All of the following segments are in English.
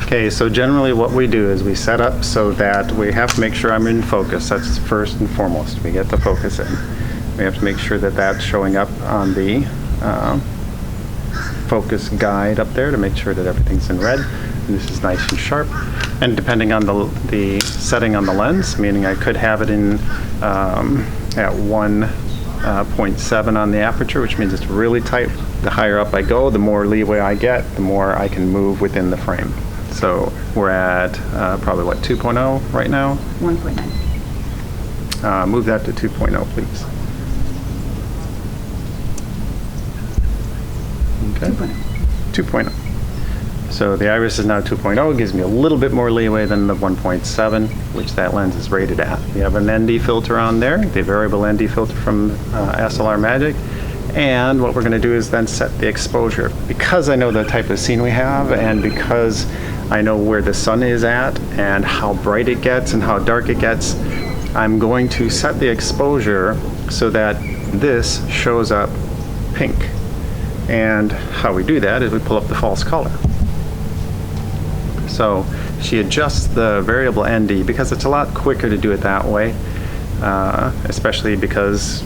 Okay, so generally what we do is we set up so that we have to make sure I'm in focus. That's first and foremost. We get the focus in. We have to make sure that that's showing up on the focus guide up there to make sure that everything's in red. And this is nice and sharp. And depending on the setting on the lens, meaning I could have it in at 1.7 on the aperture, which means it's really tight. The higher up I go, the more leeway I get, the more I can move within the frame. So we're at probably what, 2.0 right now? 1.9. Move that to 2.0, please. Okay. 2.0. So the iris is now 2.0. It gives me a little bit more leeway than the 1.7, which that lens is rated at. We have an ND filter on there, the variable ND filter from SLR Magic. And what we're going to do is then set the exposure. Because I know the type of scene we have, and because I know where the sun is at and how bright it gets and how dark it gets, I'm going to set the exposure so that this shows up pink. And how we do that is we pull up the false color. So she adjusts the variable ND because it's a lot quicker to do it that way, especially because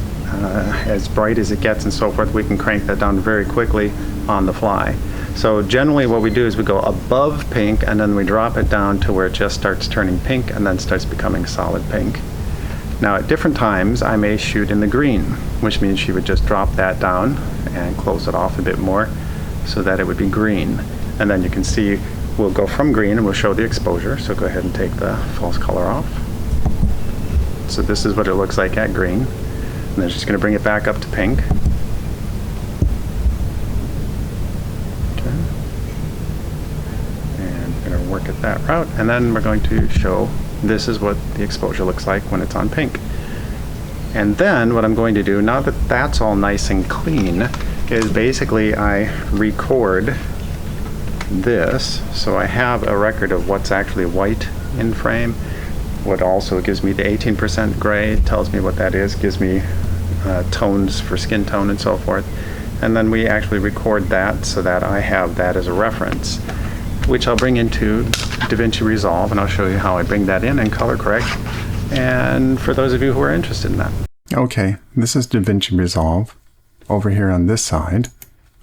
as bright as it gets and so forth, we can crank that down very quickly on the fly. So generally what we do is we go above pink and then we drop it down to where it just starts turning pink and then starts becoming solid pink. Now at different times I may shoot in the green, which means she would just drop that down and close it off a bit more so that it would be green. And then you can see we'll go from green and we'll show the exposure. So go ahead and take the false color off. So this is what it looks like at green. And then just going to bring it back up to pink. Okay. And we're going to work it that route. And then we're going to show this is what the exposure looks like when it's on pink. And then what I'm going to do, now that that's all nice and clean, is basically I record this. So I have a record of what's actually white in frame. What also gives me the 18% gray, tells me what that is, gives me tones for skin tone and so forth. And then we actually record that so that I have that as a reference, which I'll bring into Davinci Resolve, and I'll show you how I bring that in and color correct. And for those of you who are interested in that. Okay, this is Davinci Resolve. Over here on this side,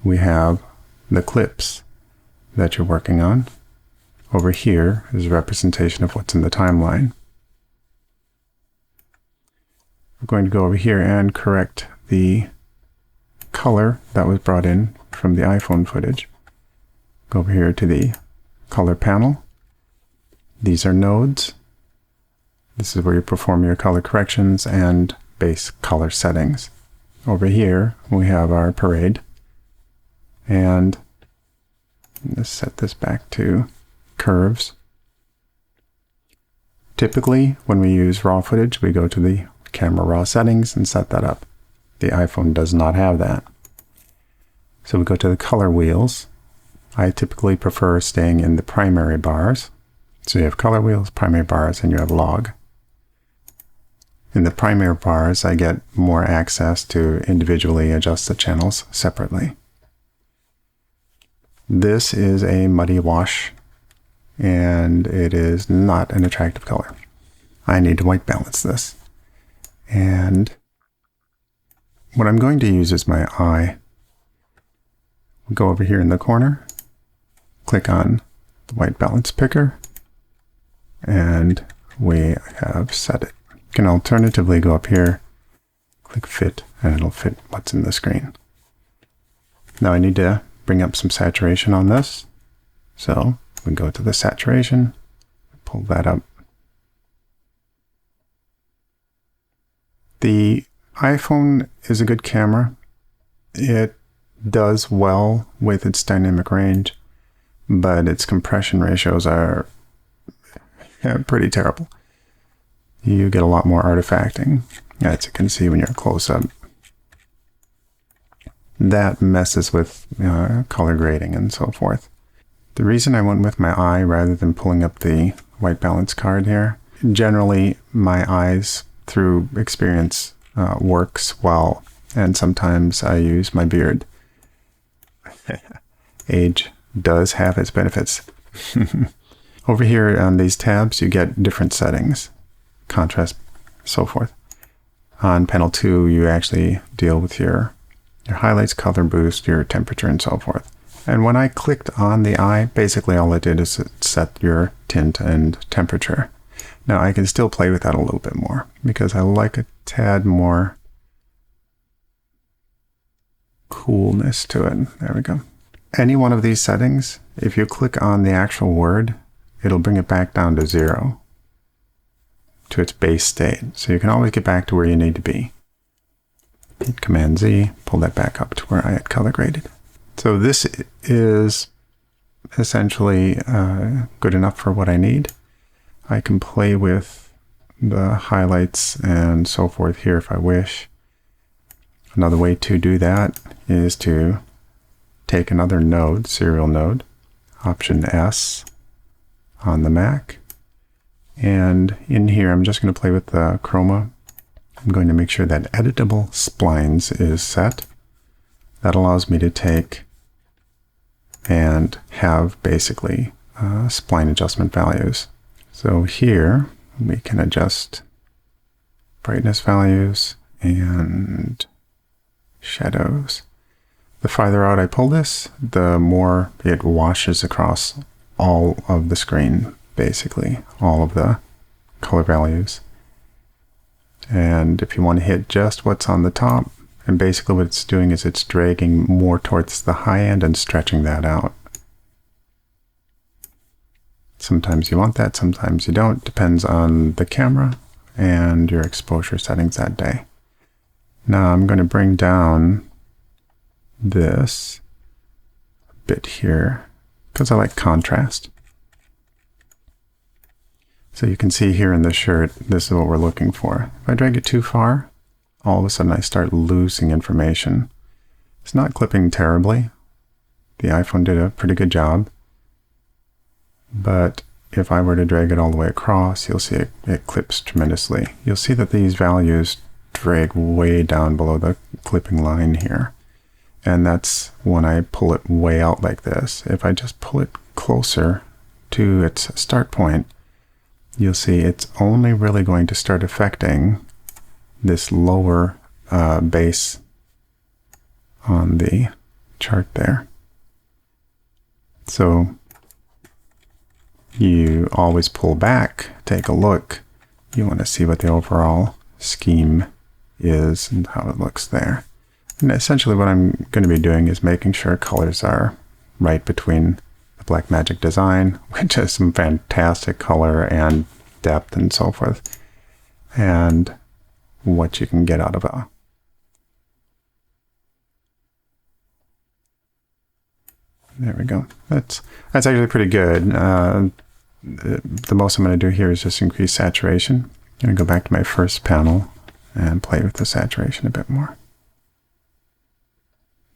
we have the clips that you're working on. Over here is a representation of what's in the timeline. We're going to go over here and correct the color that was brought in from the iPhone footage. Go over here to the color panel. These are nodes. This is where you perform your color corrections and base color settings. Over here we have our parade, and let's set this back to curves. Typically when we use raw footage, we go to the camera raw settings and set that up. The iPhone does not have that. So we go to the color wheels. I typically prefer staying in the primary bars. So you have color wheels, primary bars, and you have log. In the primary bars, I get more access to individually adjust the channels separately. This is a muddy wash, and it is not an attractive color. I need to white balance this. And what I'm going to use is my eye. Go over here in the corner, click on the white balance picker, and we have set it. You can alternatively go up here, click fit, and it'll fit what's in the screen. Now I need to bring up some saturation on this. So we go to the saturation, pull that up. The iPhone is a good camera. It does well with its dynamic range, but its compression ratios are pretty terrible. You get a lot more artifacting, as you can see when you're close up. That messes with color grading and so forth. The reason I went with my eye rather than pulling up the white balance card here, generally my eyes through experience works well, and sometimes I use my beard. Age does have its benefits. Over here on these tabs, you get different settings, contrast, so forth. On panel 2, you actually deal with your highlights, color boost, your temperature, and so forth. And when I clicked on the eye, basically all it did is it set your tint and temperature. Now I can still play with that a little bit more because I like a tad more coolness to it. There we go. Any one of these settings, if you click on the actual word, it'll bring it back down to 0 to its base state. So you can always get back to where you need to be. Hit Command Z, pull that back up to where I had color graded. So this is essentially good enough for what I need. I can play with the highlights and so forth here if I wish. Another way to do that is to take another node, serial node, Option S on the Mac. And in here, I'm just going to play with the chroma. I'm going to make sure that editable splines is set. That allows me to take and have basically spline adjustment values. So here we can adjust brightness values and shadows. The farther out I pull this, the more it washes across all of the screen, basically, all of the color values. And if you want to hit just what's on the top, and basically what it's doing is it's dragging more towards the high end and stretching that out. Sometimes you want that, sometimes you don't. Depends on the camera and your exposure settings that day. Now I'm going to bring down this a bit here because I like contrast. So you can see here in the shirt, this is what we're looking for. If I drag it too far, all of a sudden I start losing information. It's not clipping terribly. The iPhone did a pretty good job. But if I were to drag it all the way across, you'll see it clips tremendously. You'll see that these values drag way down below the clipping line here. And that's when I pull it way out like this. If I just pull it closer to its start point, you'll see it's only really going to start affecting this lower base on the chart there. So you always pull back, take a look. You want to see what the overall scheme is and how it looks there. And essentially what I'm going to be doing is making sure colors are right between the Blackmagic design, which has some fantastic color and depth and so forth, and what you can get out of it. There we go. That's actually pretty good. The most I'm going to do here is just increase saturation. I'm going to go back to my first panel and play with the saturation a bit more.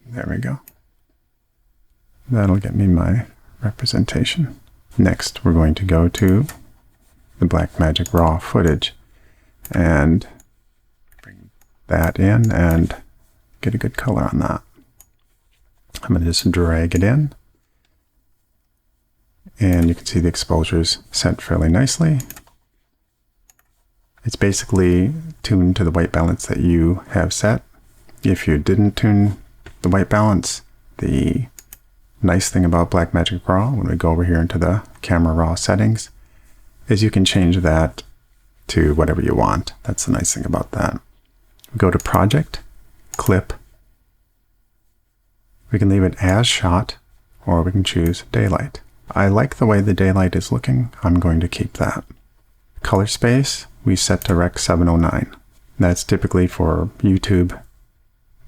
There we go. That'll get me my representation. Next, we're going to go to the Blackmagic RAW footage and bring that in and get a good color on that. I'm going to just drag it in, and you can see the exposures set fairly nicely. It's basically tuned to the white balance that you have set. If you didn't tune the white balance, the nice thing about Blackmagic RAW, when we go over here into the camera raw settings, is you can change that to whatever you want. That's the nice thing about that. Go to Project, Clip. We can leave it as shot, or we can choose daylight. I like the way the daylight is looking. I'm going to keep that. Color space, we set to Rec 709. That's typically for YouTube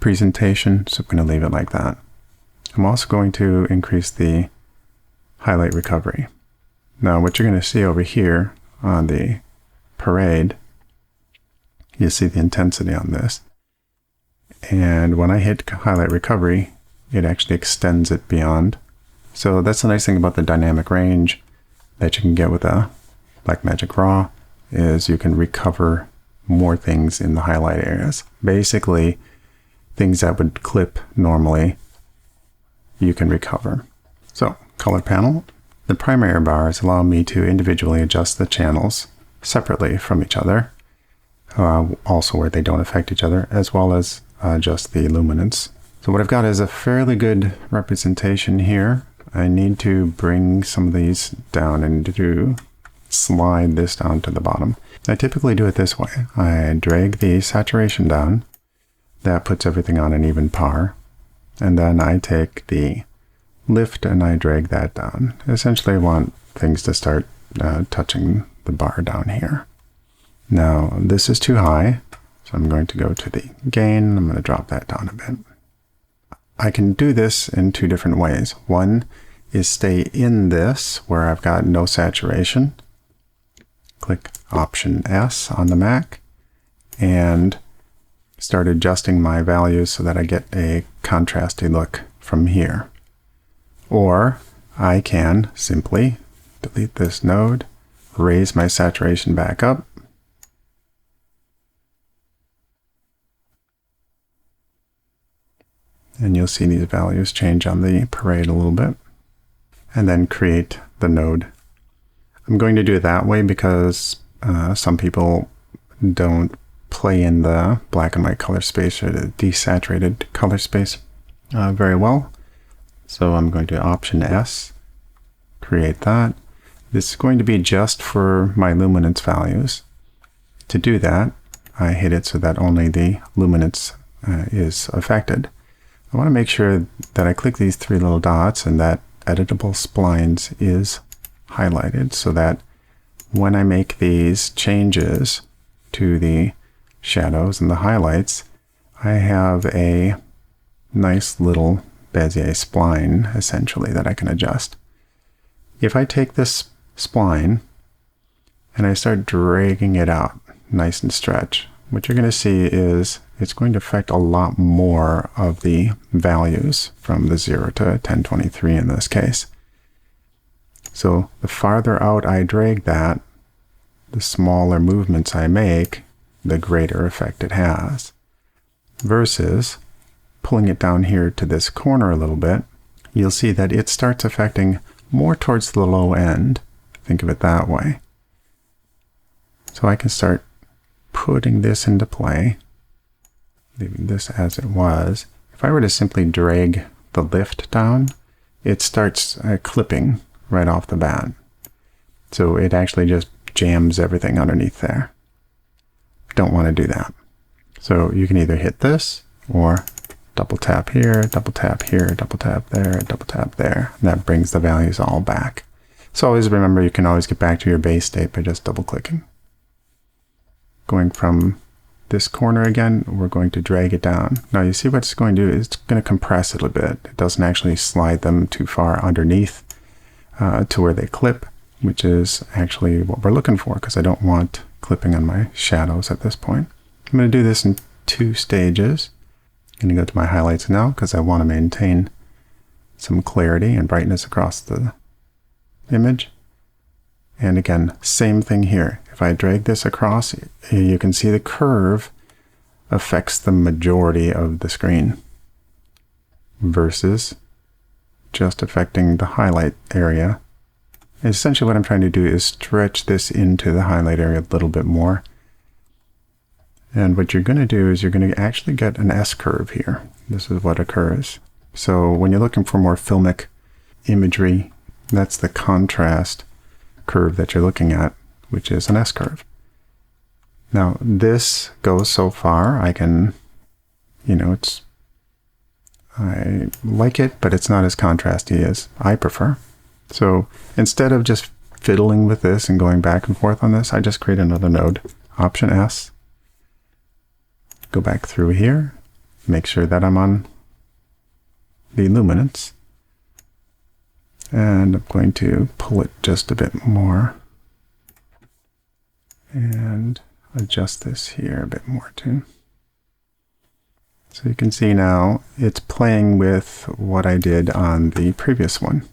presentation, so I'm going to leave it like that. I'm also going to increase the highlight recovery. Now what you're going to see over here on the parade, you see the intensity on this. And when I hit highlight recovery, it actually extends it beyond. So that's the nice thing about the dynamic range that you can get with a Blackmagic RAW, is you can recover more things in the highlight areas. Basically, things that would clip normally, you can recover. So, color panel, The primary bars allow me to individually adjust the channels separately from each other, also where they don't affect each other, as well as adjust the luminance. So what I've got is a fairly good representation here. I need to bring some of these down and to slide this down to the bottom. I typically do it this way. I drag the saturation down. That puts everything on an even par. And then I take the lift and I drag that down. Essentially I want things to start touching the bar down here. Now this is too high, so I'm going to go to the gain. I'm going to drop that down a bit. I can do this in two different ways. One is stay in this where I've got no saturation. Click Option S on the Mac and start adjusting my values so that I get a contrasty look from here. Or I can simply delete this node, raise my saturation back up, and you'll see these values change on the parade a little bit, and then create the node. I'm going to do it that way because some people don't play in the black and white color space or the desaturated color space very well. So I'm going to Option S, create that. This is going to be just for my luminance values. To do that, I hit it so that only the luminance is affected. I want to make sure that I click these three little dots and that editable splines is highlighted so that when I make these changes to the shadows and the highlights, I have a nice little Bezier spline essentially that I can adjust. If I take this spline and I start dragging it out nice and stretch, what you're going to see is it's going to affect a lot more of the values from the 0 to 1023 in this case. So the farther out I drag that, the smaller movements I make, the greater effect it has. Versus pulling it down here to this corner a little bit, you'll see that it starts affecting more towards the low end. Think of it that way. So I can start putting this into play, leaving this as it was. If I were to simply drag the lift down, it starts clipping right off the bat. So it actually just jams everything underneath there. Don't want to do that. So you can either hit this or double tap here, double tap here, double tap there, double tap there. And that brings the values all back. So always remember, you can always get back to your base state by just double clicking. Going from this corner again, we're going to drag it down. Now you see what it's going to do is it's going to compress it a bit. It doesn't actually slide them too far underneath to where they clip, which is actually what we're looking for because I don't want clipping on my shadows at this point. I'm going to do this in two stages. I'm going to go to my highlights now because I want to maintain some clarity and brightness across the image. And again, same thing here. If I drag this across, you can see the curve affects the majority of the screen versus just affecting the highlight area. And essentially what I'm trying to do is stretch this into the highlight area a little bit more. And what you're going to do is you're going to actually get an S-curve here. This is what occurs. So when you're looking for more filmic imagery, that's the contrast curve that you're looking at, which is an S-curve. Now this goes so far, I can, I like it, but it's not as contrasty as I prefer. So instead of just fiddling with this and going back and forth on this, I just create another node, Option S, go back through here, make sure that I'm on the luminance, and I'm going to pull it just a bit more and adjust this here a bit more too. So you can see now it's playing with what I did on the previous one.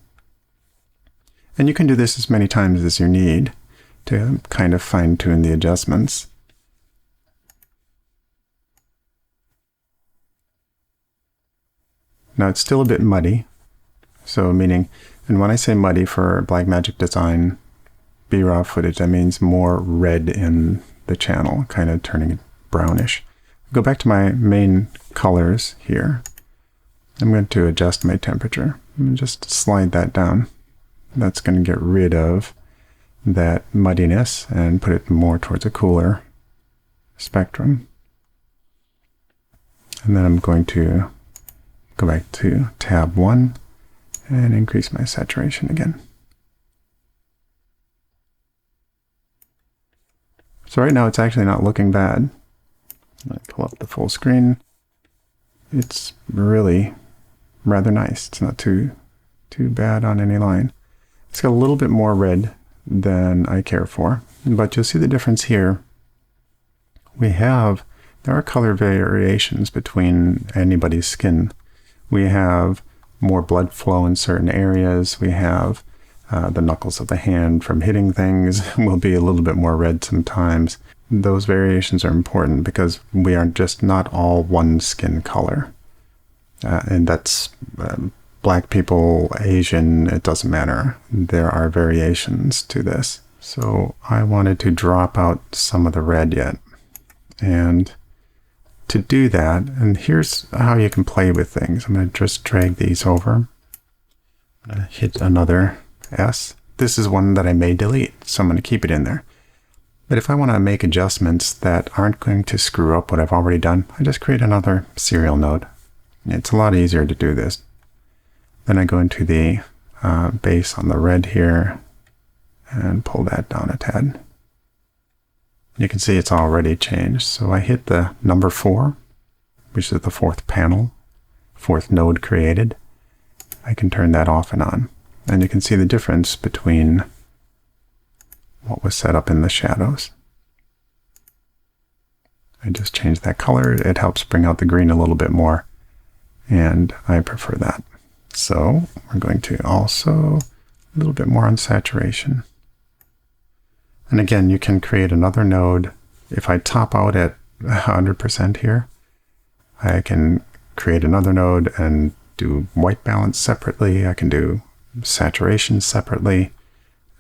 And you can do this as many times as you need to kind of fine-tune the adjustments. Now it's still a bit muddy, So meaning, and when I say muddy for Blackmagic Design BRAW footage, that means more red in the channel, kind of turning it brownish. Go back to my main colors here. I'm going to adjust my temperature. I'm going to just slide that down. That's going to get rid of that muddiness and put it more towards a cooler spectrum. And then I'm going to go back to tab 1 and increase my saturation again. So right now it's actually not looking bad. I pull up the full screen. It's really rather nice. It's not too bad on any line. It's got a little bit more red than I care for, but you'll see the difference here. There are color variations between anybody's skin. We have more blood flow in certain areas. We have the knuckles of the hand from hitting things will be a little bit more red sometimes. Those variations are important because we are just not all one skin color. And that's black people, Asian, it doesn't matter. There are variations to this. So I wanted to drop out some of the red yet. And to do that, and here's how you can play with things. I'm going to just drag these over. I'm going to hit another S. This is one that I may delete, so I'm going to keep it in there. But if I want to make adjustments that aren't going to screw up what I've already done, I just create another serial node. It's a lot easier to do this. Then I go into the base on the red here and pull that down a tad. You can see it's already changed. So I hit the number 4, which is the 4th panel, 4th node created. I can turn that off and on. And you can see the difference between what was set up in the shadows. I just changed that color. It helps bring out the green a little bit more, and I prefer that. So we're going to also a little bit more on saturation. And again, you can create another node. If I top out at 100% here, I can create another node and do white balance separately. I can do saturation separately.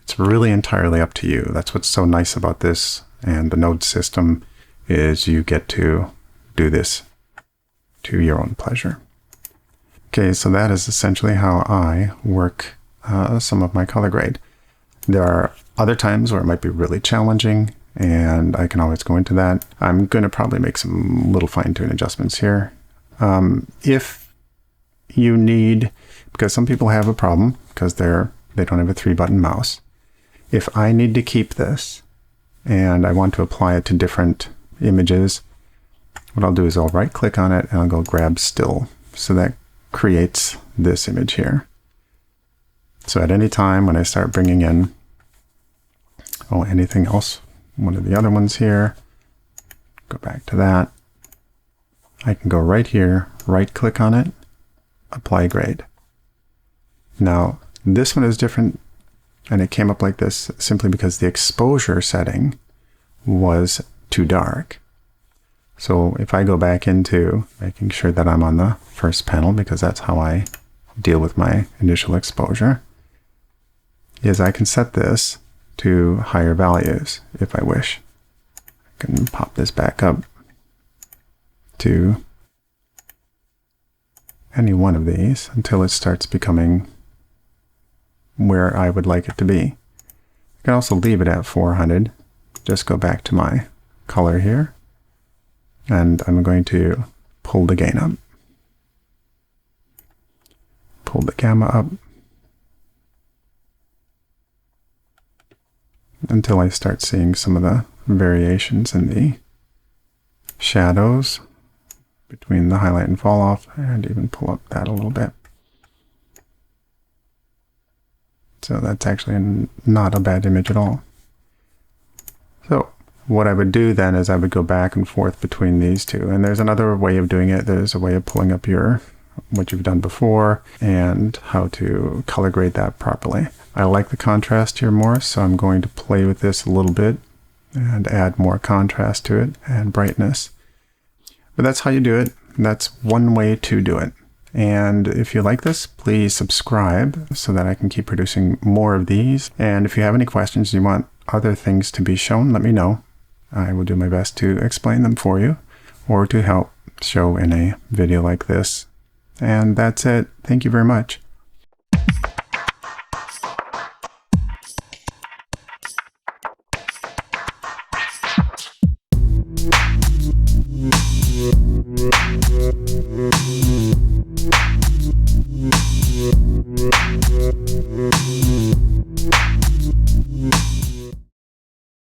It's really entirely up to you. That's what's so nice about this and the node system, is you get to do this to your own pleasure. Okay, so that is essentially how I work some of my color grade. There are other times where it might be really challenging, and I can always go into that. I'm going to probably make some little fine-tune adjustments here. If you need, because some people have a problem because they don't have a 3-button mouse. If I need to keep this and I want to apply it to different images, what I'll do is I'll right-click on it and I'll go grab still. So that creates this image here. So at any time when I start bringing in anything else, one of the other ones here, go back to that, I can go right here, right-click on it, apply grade. Now this one is different, and it came up like this simply because the exposure setting was too dark. So if I go back into making sure that I'm on the first panel, because that's how I deal with my initial exposure, is I can set this to higher values if I wish. I can pop this back up to any one of these until it starts becoming where I would like it to be. I can also leave it at 400. Just go back to my color here, and I'm going to pull the gain up, pull the gamma up, until I start seeing some of the variations in the shadows between the highlight and fall off, and even pull up that a little bit. So that's actually not a bad image at all. So what I would do then is I would go back and forth between these two. And there's another way of doing it. There's a way of pulling up what you've done before and how to color grade that properly. I like the contrast here more, so I'm going to play with this a little bit and add more contrast to it and brightness. But that's how you do it. That's one way to do it. And if you like this, please subscribe so that I can keep producing more of these. And if you have any questions, you want other things to be shown, let me know. I will do my best to explain them for you or to help show in a video like this. And that's it. Thank you very much.